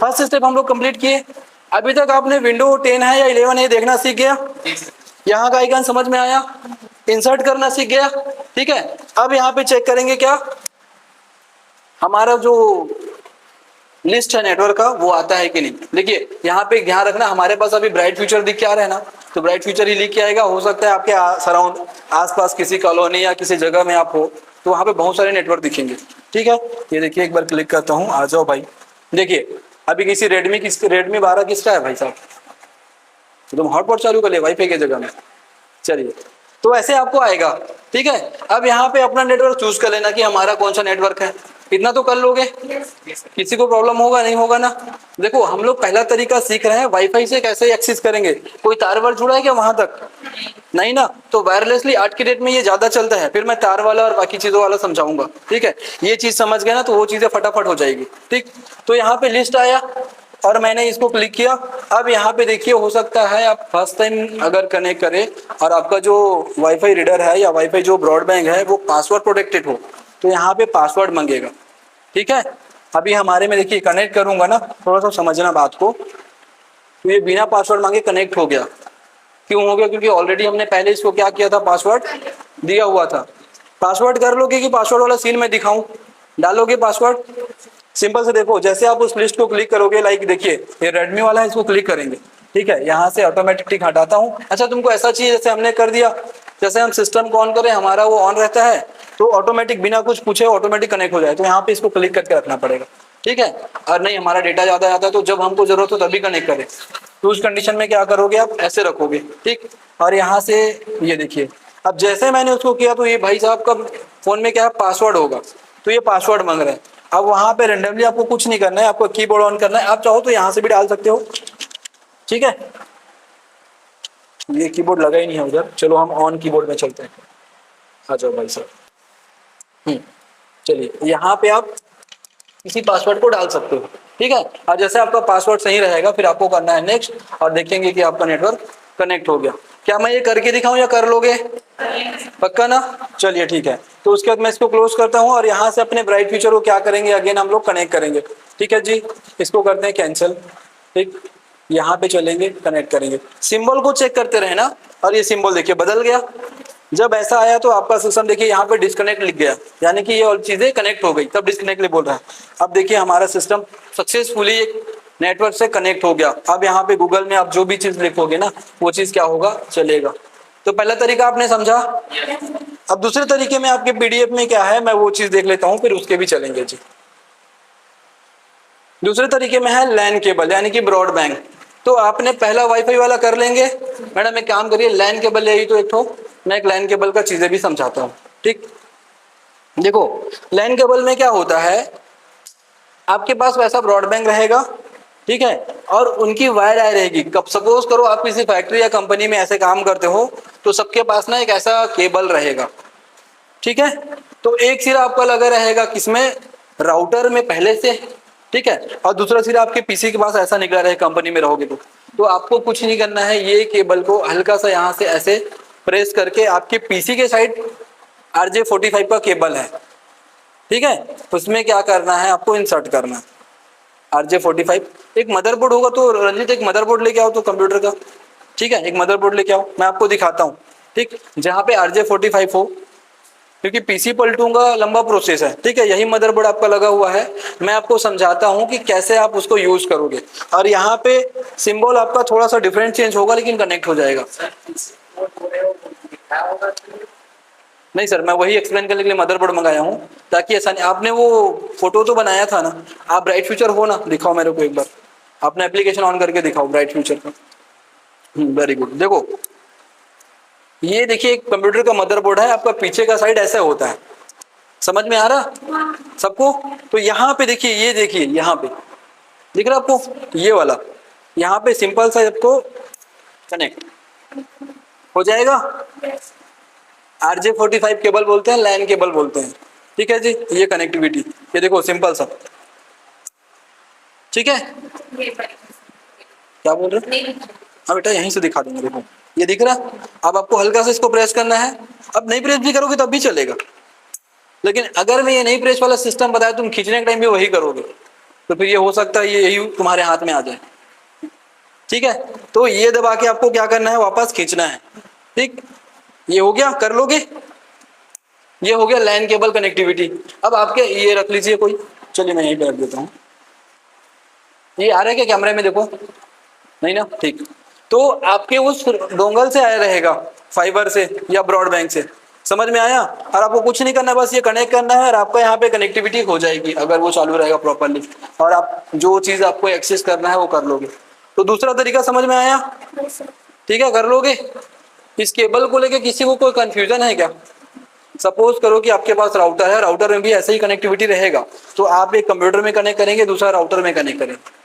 First step हम लोग complete किए। अभी तक आपने विंडो 10 है या 11 है देखना सीख गया, यहाँ का आइकन समझ में आया, इंसर्ट करना सीख गया, ठीक है। अब यहाँ पे चेक करेंगे क्या हमारा जो लिस्ट है नेटवर्क का वो आता है कि नहीं। देखिए यहाँ पे ध्यान रखना, हमारे पास अभी ब्राइट फ्यूचर दिख के आ रहा है ना, तो ब्राइट फ्यूचर ही लिख के आएगा। हो सकता है आपके सराउंड आसपास किसी कॉलोनी या किसी जगह में आप हो तो वहाँ पे बहुत सारे नेटवर्क दिखेंगे, ठीक है। ये देखिए एक बार क्लिक करता हूँ, आ जाओ भाई। देखिए अभी किसी रेडमी 12 किसका है भाई साहब, तो तुम हॉटस्पॉट चालू कर ले वाईफाई की जगह में। चलिए तो ऐसे आपको आएगा, ठीक है। अब यहाँ पे अपना नेटवर्क चूज कर लेना कि हमारा कौन सा नेटवर्क है, इतना तो कर लोगे। किसी को प्रॉब्लम होगा नहीं होगा ना। देखो हम लोग पहला तरीका सीख रहे हैं वाईफाई से कैसे एक्सेस करेंगे। कोई तार वार जुड़ा है क्या वहां तक, नहीं ना, तो वायरलेसली आज की डेट में ये ज्यादा चलता है। फिर मैं तार वाला और बाकी चीजों वाला समझाऊंगा, ठीक है। ये चीज समझ गए ना तो वो चीजें फटाफट हो जाएगी, ठीक। तो यहाँ पे लिस्ट आया और मैंने इसको क्लिक किया। अब यहाँ पे देखिए हो सकता है आप फर्स्ट टाइम अगर कनेक्ट करें और आपका जो वाईफाई रीडर है या वाईफाई जो ब्रॉडबैंड है वो पासवर्ड प्रोटेक्टेड हो तो यहाँ पे पासवर्ड मांगेगा, ठीक है। अभी हमारे में देखिए कनेक्ट करूंगा ना, थोड़ा सा समझना बात को, तो ये बिना पासवर्ड मांगे कनेक्ट हो गया। क्यों हो गया, क्योंकि ऑलरेडी हमने पहले इसको क्या किया था, पासवर्ड दिया हुआ था। पासवर्ड कर लोगे कि पासवर्ड वाला सीन मैं दिखाऊं, डालोगे पासवर्ड। सिंपल से देखो, जैसे आप उस लिस्ट को क्लिक करोगे, लाइक देखिए ये रेडमी वाला है, इसको क्लिक करेंगे, ठीक है। यहाँ से ऑटोमेटिक टिक हटाता हूँ। अच्छा तुमको ऐसा चाहिए जैसे हमने कर दिया, जैसे हम सिस्टम को ऑन करें हमारा वो ऑन रहता है तो ऑटोमेटिक बिना कुछ पूछे ऑटोमेटिक कनेक्ट हो जाए, तो यहाँ पे इसको क्लिक करके रखना पड़ेगा, ठीक है। और नहीं हमारा डेटा ज्यादा आता है तो जब हमको जरूरत हो तभी कनेक्ट करें, तो उस कंडीशन में क्या करोगे आप, ऐसे रखोगे, ठीक। और यहाँ से ये देखिए अब जैसे मैंने उसको किया तो ये भाई साहब का फोन में क्या है, पासवर्ड होगा, तो ये पासवर्ड मांग रहे हैं। अब वहां पे रेंडमली आपको कुछ नहीं करना है, आपको कीबोर्ड ऑन करना है। आप चाहो तो यहाँ से भी डाल सकते हो, ठीक है। ये कीबोर्ड लगा ही नहीं है उधर, चलो हम ऑन कीबोर्ड में चलते हैं। आ जाओ भाई साहब, चलिए यहाँ पे आप किसी पासवर्ड को डाल सकते हो, ठीक है। और जैसे आपका पासवर्ड सही रहेगा फिर आपको करना है नेक्स्ट, और देखेंगे कि आपका नेटवर्क कनेक्ट हो गया। क्या मैं ये करके दिखाऊं या कर लोगे, पक्का ना। चलिए ठीक है, तो उसके बाद मैं इसको क्लोज करता हूं और यहाँ से अपने ब्राइट फ्यूचर को क्या करेंगे, अगेन हम लोग कनेक्ट करेंगे, ठीक है जी। इसको करते हैं कैंसिल, ठीक। यहाँ पे चलेंगे कनेक्ट करेंगे, सिंबल को चेक करते रहे ना। और ये सिंबल देखिए बदल गया। जब ऐसा आया तो आपका सिस्टम देखिए यहाँ पे डिस्कनेक्ट लिख गया, यानी कि ये और चीजें कनेक्ट हो गई, तब डिस्कनेक्ट बोल रहा है। अब देखिए हमारा सिस्टम सक्सेसफुली एक नेटवर्क से कनेक्ट हो गया। अब यहाँ पे गूगल में आप जो भी चीज लिखोगे ना वो चीज क्या होगा, चलेगा। तो पहला तरीका आपने समझा। अब दूसरे तरीके में आपके पीडीएफ में क्या है मैं वो चीज देख लेता हूँ, फिर उसके भी चलेंगे जी। दूसरे तरीके में है लैन केबल यानी कि ब्रॉडबैंड। तो आपने पहला वाईफाई वाला कर लेंगे। मैडम एक काम करिए, लैन केबल यही तो एक ठो, मैं एक लैन केबल का चीजें भी समझाता हूँ, ठीक। देखो लैन केबल में क्या होता है, आपके पास वैसा ब्रॉडबैंड रहेगा, ठीक है, और उनकी वायर आए रहेगी। कब सपोज करो आप किसी फैक्ट्री या कंपनी में ऐसे काम करते हो तो सबके पास ना एक ऐसा केबल रहेगा, ठीक है। तो एक सिरा आपका लगा रहेगा किसमें, राउटर में पहले से, ठीक है, और दूसरा सिरा आपके पीसी के पास ऐसा निकला रहे कंपनी में रहोगे तो आपको कुछ नहीं करना है। ये केबल को हल्का सा यहाँ से ऐसे प्रेस करके आपके पीसी के साइड RJ45 का केबल है, ठीक है, उसमें क्या करना है आपको, इंसर्ट करना है RJ45। एक मदरबोर्ड होगा तो रंजित एक मदरबोर्ड लेके आओ तो कंप्यूटर का, ठीक है, एक मदरबोर्ड लेके आओ, मैं आपको दिखाता हूँ, ठीक, जहाँ पे RJ45 हो, क्योंकि पीसी पलटूंगा लंबा प्रोसेस है, ठीक है। यही मदरबोर्ड आपका लगा हुआ है, मैं आपको समझाता हूँ कि कैसे आप उसको यूज करोगे। और यहाँ पे सिंबल आपका थोड़ा सा डिफरेंट चेंज होगा लेकिन कनेक्ट हो जाएगा। नहीं सर, मैं वही एक्सप्लेन करने के लिए मदरबोर्ड मंगाया हूँ ताकि ऐसा नहीं। आपने वो फोटो तो बनाया था ना, आप ब्राइट फ्यूचर हो ना, दिखाओ मेरे को एक बार, आपने एप्लीकेशन ऑन करके दिखाओ ब्राइट फ्यूचर का। Very good. देखो ये देखिए एक कंप्यूटर का मदरबोर्ड है, आपका पीछे का साइड ऐसा होता है, समझ में आ रहा सबको। तो यहाँ पे देखिए, ये देखिए यहाँ पे दिख रहा आपको, ये वाला यहाँ पे सिंपल सा आपको कनेक्ट हो जाएगा। RJ45 केबल बोलते हैं, लैन केबल बोलते हैं, ठीक है जी। ये कनेक्टिविटी, ये देखो सिंपल सा, ठीक है। क्या बोल रहे हैं, हाँ बेटा यहीं से दिखा देंगे, देखो ये दिख रहा। अब आपको हल्का से इसको प्रेस करना है, अब नहीं प्रेस भी करोगे तब भी चलेगा, लेकिन अगर मैं ये नहीं प्रेस वाला सिस्टम बताया तुम खींचने के टाइम भी वही करोगे तो फिर ये हो सकता है ये यही तुम्हारे हाथ में आ जाए। ठीक है, तो ये दबा के आपको क्या करना है, वापस खींचना है। ठीक, ये हो गया, कर लोगे। ये हो गया लैन केबल कनेक्टिविटी। अब आपके ये रख लीजिए कोई, चलिए मैं यहीं पे रख देता हूँ। ये आ रहा है क्या कैमरे में, देखो नहीं ना, ठीक। तो आपके उस डोंगल से आया रहेगा, फाइबर से या ब्रॉडबैंड से, समझ में आया। और आपको कुछ नहीं करना, बस ये कनेक्ट करना है और आपका यहाँ पे कनेक्टिविटी हो जाएगी अगर वो चालू रहेगा प्रॉपरली, और आप जो चीज आपको एक्सेस करना है वो कर लोगे। तो दूसरा तरीका समझ में आया, ठीक है, कर लोगे। इस केबल को लेके किसी को कोई कंफ्यूजन है क्या? सपोज करो कि आपके पास राउटर है, राउटर में भी ऐसे ही कनेक्टिविटी रहेगा, तो आप एक कंप्यूटर में कनेक्ट करेंगे, दूसरा राउटर में कनेक्ट करेंगे,